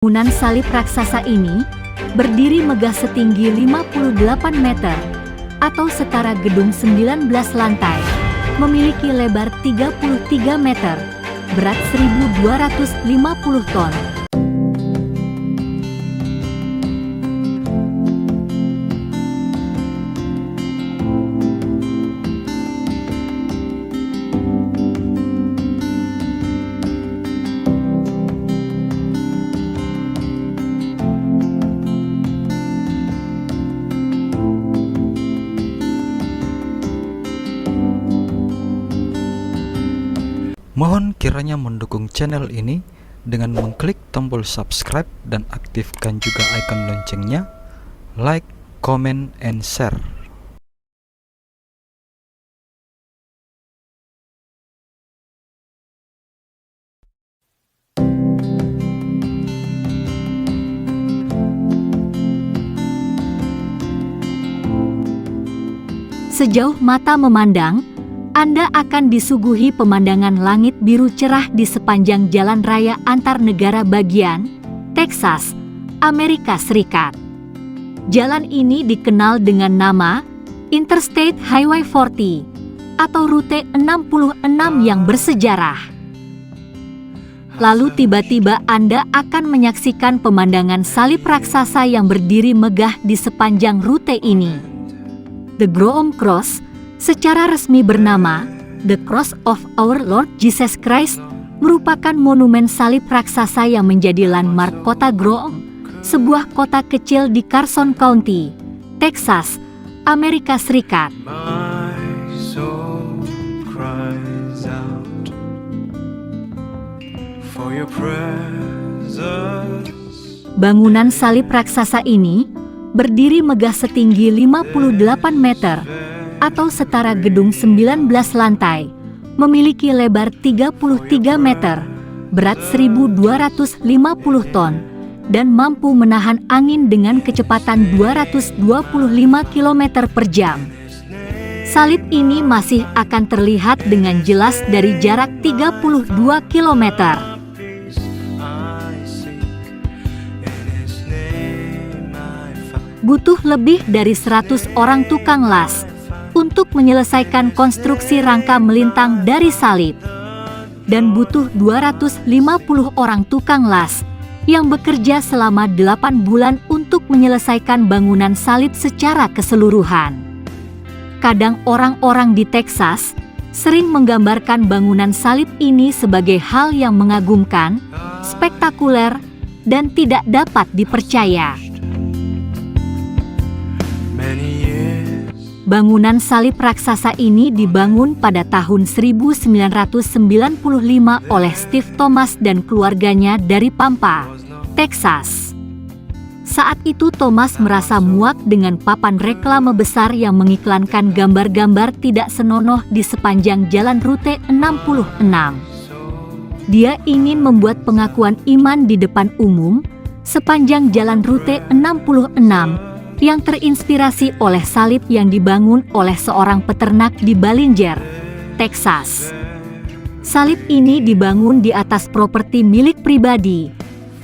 Bangunan salib raksasa ini berdiri megah setinggi 58 meter atau setara gedung 19 lantai, memiliki lebar 33 meter, berat 1.250 ton. Mohon kiranya mendukung channel ini dengan mengklik tombol subscribe dan aktifkan juga icon loncengnya, like, comment, and share. Sejauh mata memandang, Anda akan disuguhi pemandangan langit biru cerah di sepanjang jalan raya antar negara bagian Texas, Amerika Serikat. Jalan ini dikenal dengan nama Interstate Highway 40 atau Rute 66 yang bersejarah. Lalu tiba-tiba Anda akan menyaksikan pemandangan salib raksasa yang berdiri megah di sepanjang rute ini. The Groom Cross, secara resmi bernama The Cross of Our Lord Jesus Christ, merupakan monumen salib raksasa yang menjadi landmark kota Groom, sebuah kota kecil di Carson County, Texas, Amerika Serikat. Bangunan salib raksasa ini berdiri megah setinggi 58 meter atau setara gedung 19 lantai, memiliki lebar 33 meter, berat 1.250 ton, dan mampu menahan angin dengan kecepatan 225 km per jam. Salib ini masih akan terlihat dengan jelas dari jarak 32 km. Butuh lebih dari 100 orang tukang las untuk menyelesaikan konstruksi rangka melintang dari salib, dan butuh 250 orang tukang las yang bekerja selama 8 bulan untuk menyelesaikan bangunan salib secara keseluruhan. Kadang orang-orang di Texas sering menggambarkan bangunan salib ini sebagai hal yang mengagumkan, spektakuler, dan tidak dapat dipercaya. Bangunan salib raksasa ini dibangun pada tahun 1995 oleh Steve Thomas dan keluarganya dari Pampa, Texas. Saat itu Thomas merasa muak dengan papan reklame besar yang mengiklankan gambar-gambar tidak senonoh di sepanjang jalan Rute 66. Dia ingin membuat pengakuan iman di depan umum sepanjang jalan Rute 66 yang terinspirasi oleh salib yang dibangun oleh seorang peternak di Ballinger, Texas. Salib ini dibangun di atas properti milik pribadi,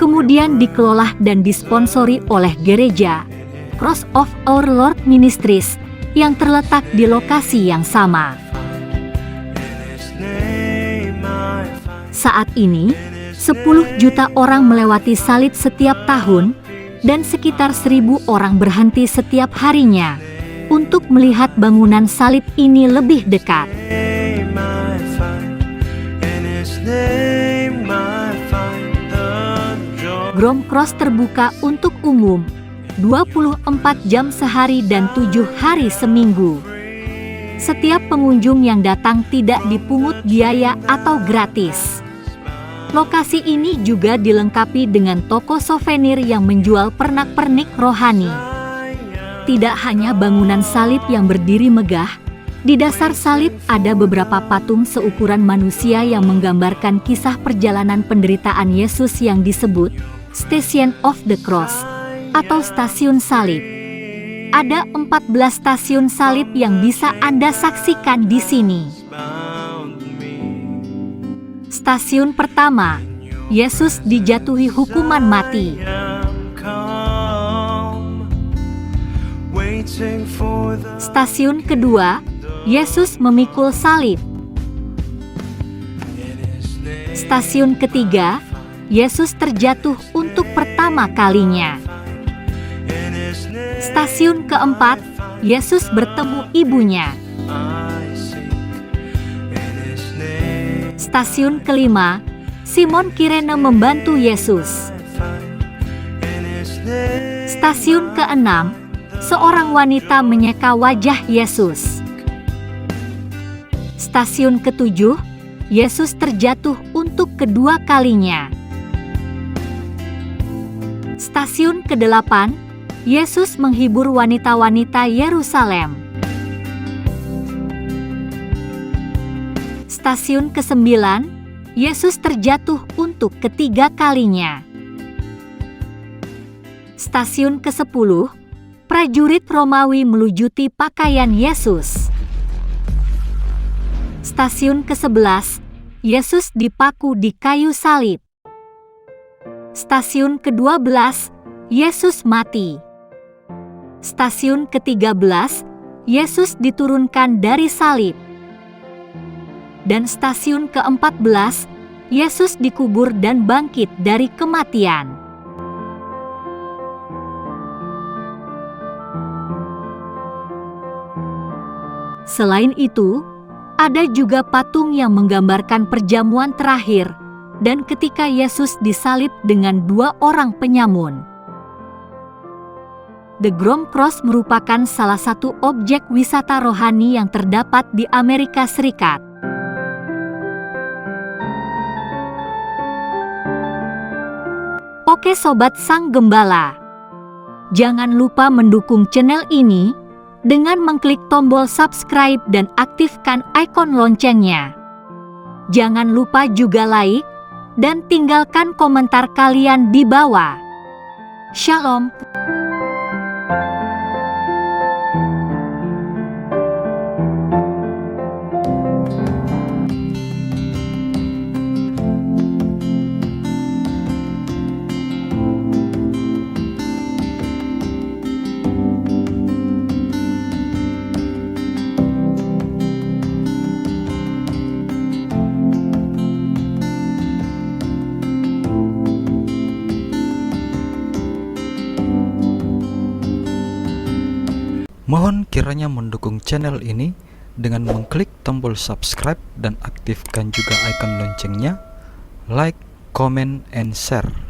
kemudian dikelola dan disponsori oleh gereja Cross of Our Lord Ministries yang terletak di lokasi yang sama. Saat ini, 10 juta orang melewati salib setiap tahun, dan sekitar 1.000 orang berhenti setiap harinya untuk melihat bangunan salib ini lebih dekat. Groom Cross terbuka untuk umum 24 jam sehari dan 7 hari seminggu. Setiap pengunjung yang datang tidak dipungut biaya atau gratis. Lokasi ini juga dilengkapi dengan toko souvenir yang menjual pernak-pernik rohani. Tidak hanya bangunan salib yang berdiri megah, di dasar salib ada beberapa patung seukuran manusia yang menggambarkan kisah perjalanan penderitaan Yesus yang disebut Station of the Cross atau stasiun salib. Ada 14 stasiun salib yang bisa Anda saksikan di sini. Stasiun pertama, Yesus dijatuhi hukuman mati. Stasiun kedua, Yesus memikul salib. Stasiun ketiga, Yesus terjatuh untuk pertama kalinya. Stasiun keempat, Yesus bertemu ibunya. Stasiun kelima, Simon Kirene membantu Yesus. Stasiun keenam, seorang wanita menyeka wajah Yesus. Stasiun ketujuh, Yesus terjatuh untuk kedua kalinya. Stasiun kedelapan, Yesus menghibur wanita-wanita Yerusalem. Stasiun kesembilan, Yesus terjatuh untuk ketiga kalinya. Stasiun ke-10, prajurit Romawi melucuti pakaian Yesus. Stasiun ke-11, Yesus dipaku di kayu salib. Stasiun ke-12, Yesus mati. Stasiun ke-13, Yesus diturunkan dari salib. Dan stasiun ke-14, Yesus dikubur dan bangkit dari kematian. Selain itu, ada juga patung yang menggambarkan perjamuan terakhir dan ketika Yesus disalib dengan dua orang penyamun. The Grom Cross merupakan salah satu objek wisata rohani yang terdapat di Amerika Serikat. Oke Sobat Sang Gembala, jangan lupa mendukung channel ini dengan mengklik tombol subscribe dan aktifkan ikon loncengnya. Jangan lupa juga like dan tinggalkan komentar kalian di bawah. Shalom. Mohon kiranya mendukung channel ini dengan mengklik tombol subscribe dan aktifkan juga icon loncengnya, like, comment, and share.